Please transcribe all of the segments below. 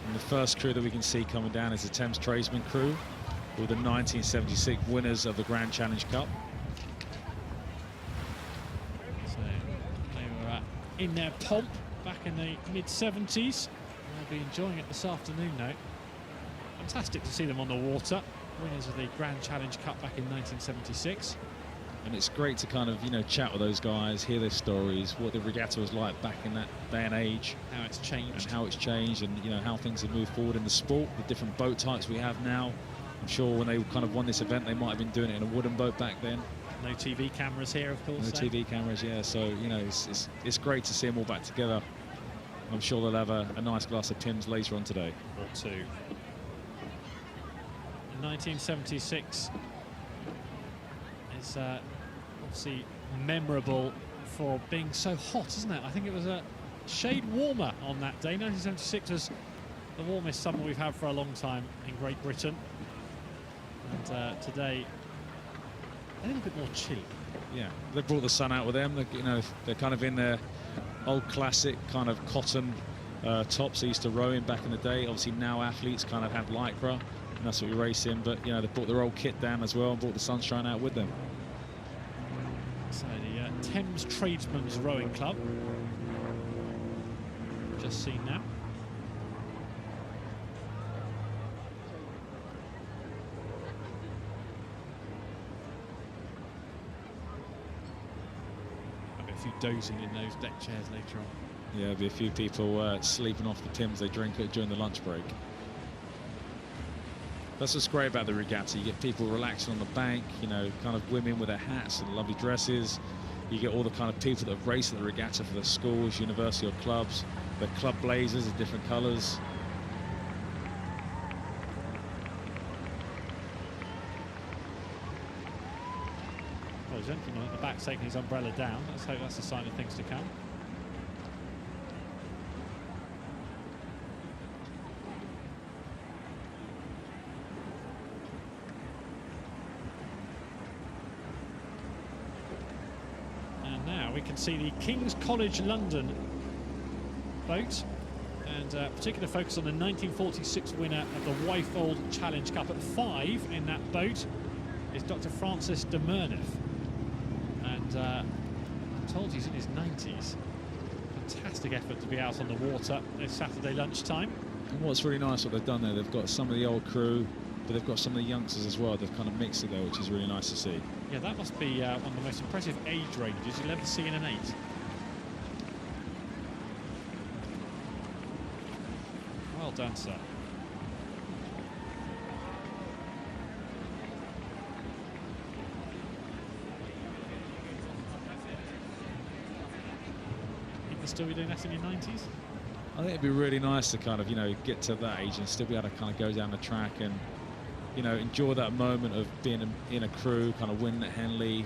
And the first crew that we can see coming down is the Thames Tradesman crew, who were the 1976 winners of the Grand Challenge Cup. So they were in their pomp back in the mid-70s. They'll be enjoying it this afternoon now. Fantastic to see them on the water, winners of the Grand Challenge Cup back in 1976. And it's great to kind of, you know, chat with those guys, hear their stories, what the regatta was like back in that day and age. How it's changed. And how it's changed, and, you know, how things have moved forward in the sport, the different boat types we have now. I'm sure when they kind of won this event, they might have been doing it in a wooden boat back then. No TV cameras here, of course. No TV cameras, yeah. So, you know, it's great to see them all back together. I'm sure they'll have a nice glass of Pimm's later on today. Or two. In 1976 is obviously memorable for being so hot, isn't it? I think it was a shade warmer on that day. 1976 was the warmest summer we've had for a long time in Great Britain. And today, a little bit more chilly. Yeah, they brought the sun out with them. You know, they're kind of in their old classic kind of cotton tops they used to row in back in the day. Obviously now athletes kind of have Lycra, and that's what we race in. But, you know, they brought their old kit down as well and brought the sunshine out with them. So the Thames Tradesmen's Rowing Club, just seen now. Maybe a few dozing in those deck chairs later on. Yeah, there'll be a few people sleeping off the Pimm's they drink during the lunch break. That's what's great about the regatta. You get people relaxing on the bank, you know, kind of women with their hats and lovely dresses. You get all the kind of people that have raced at the regatta for their schools, university or clubs. Their club blazers of different colours. Well, the gentleman at the back taking his umbrella down. Let's hope that's a sign of things to come. We can see the King's College London boat, and particular focus on the 1946 winner of the Wyfold Challenge Cup. At 5 in that boat is Dr Francis de Marneffe, and I'm told he's in his 90s. Fantastic effort to be out on the water this Saturday lunchtime. And what's really nice what they've done there, they've got some of the old crew, but they've got some of the youngsters as well. They've kind of mixed it there, which is really nice to see. Yeah, that must be one of the most impressive age ranges you'll ever see in an 8. Well done, sir. You can still be doing that in your 90s? I think it'd be really nice to kind of, you know, get to that age and still be able to kind of go down the track and, you know, enjoy that moment of being in a crew, kind of winning at Henley,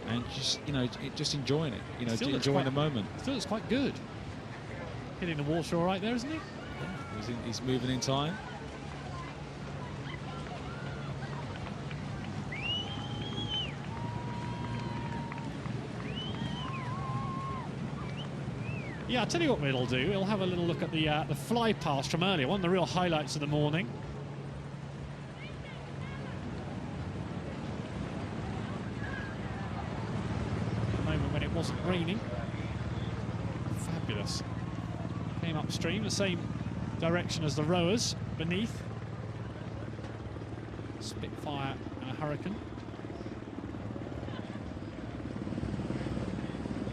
and just, you know, just enjoying it, you know, enjoying the moment. Still looks quite good. Hitting the water all right there, isn't he? Yeah, he's moving in time. Yeah, I'll tell you what we'll do. We'll have a little look at the fly past from earlier, one of the real highlights of the morning. When it wasn't raining. Fabulous. Came upstream, the same direction as the rowers beneath. Spitfire and a Hurricane.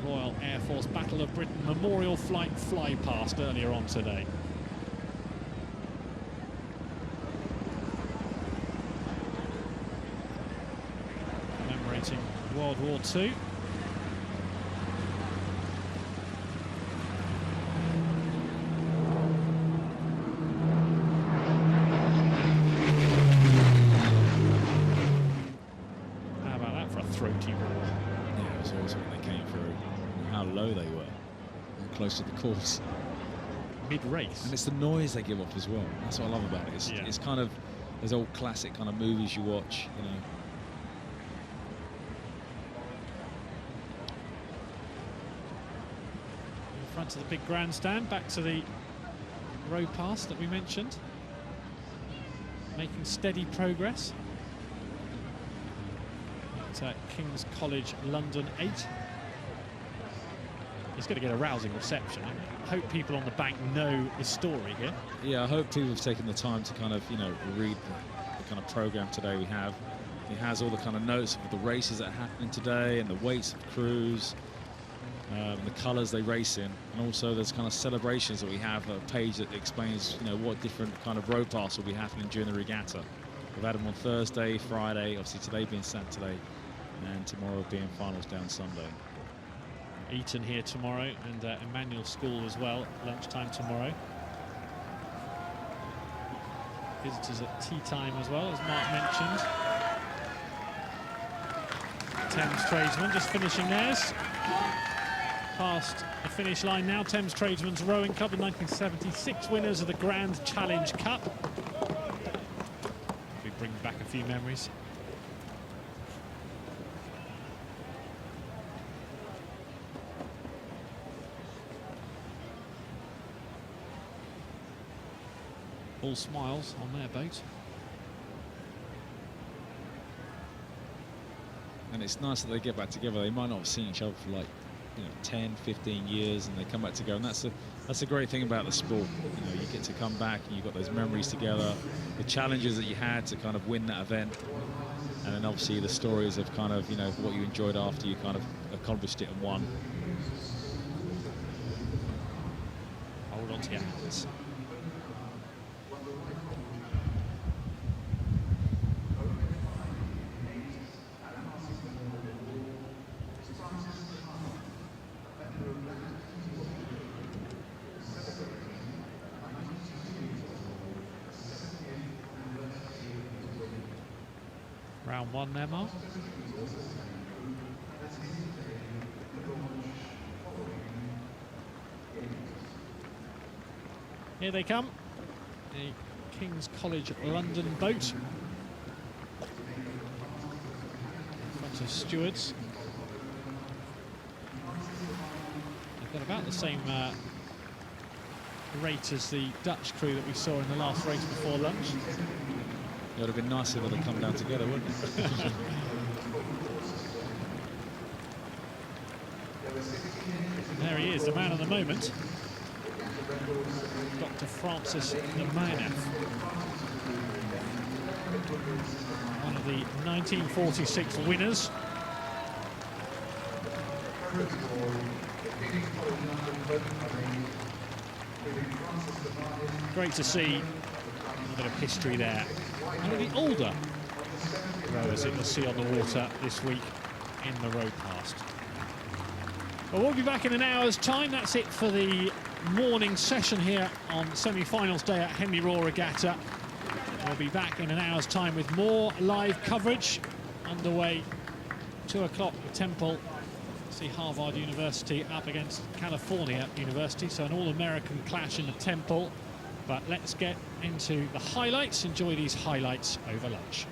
Royal Air Force Battle of Britain Memorial Flight fly past earlier on today. Commemorating World War II. Throaty roar. Yeah, it was awesome when they came through. And how low they were, and close to the course. Mid-race. And it's the noise they give off as well. That's what I love about it. It's kind of those old classic kind of movies you watch, you know. In front of the big grandstand, back to the row pass that we mentioned. Making steady progress. At King's College London 8. He's going to get a rousing reception. I hope people on the bank know the story here. Yeah, I hope people have taken the time to kind of, you know, read the kind of program today we have. He has all the kind of notes of the races that are happening today and the weights of crews, the colours they race in, and also there's kind of celebrations that we have, a page that explains, you know, what different kind of road paths will be happening during the regatta. We've had them on Thursday, Friday, obviously today being Saturday, and tomorrow being finals down Sunday. Eton here tomorrow, and Emmanuel School as well, lunchtime tomorrow. Visitors at tea time as well, as Mark mentioned. Thames Tradesmen just finishing theirs. Past the finish line now. Thames Tradesmen's Rowing Cup, the 1976 winners of the Grand Challenge Cup. We bring back a few memories. All smiles on their boat. And it's nice that they get back together. They might not have seen each other for like, you know, 10, 15 years, and they come back together. And that's a great thing about the sport. You know, you get to come back and you've got those memories together, the challenges that you had to kind of win that event, and then obviously the stories of kind of, you know, what you enjoyed after you kind of accomplished it and won. Hold on to your hands. Round one there, Mark. Here they come. The King's College London boat. In front of stewards. They've got about the same rate as the Dutch crew that we saw in the last race before lunch. It would have been nice if they had come down together, wouldn't it? There he is, the man of the moment. Dr Francis de Marneffe. One of the 1946 winners. Great to see a bit of history there. One of the older rowers that you'll see on the water this week in the road past. Well, we'll be back in an hour's time. That's it for the morning session here on semi-finals day at Henley Royal Regatta. We'll be back in an hour's time with more live coverage underway. 2 o'clock, the Temple. See Harvard University up against California University, so an all-American clash in the Temple. But let's get into the highlights. Enjoy these highlights over lunch.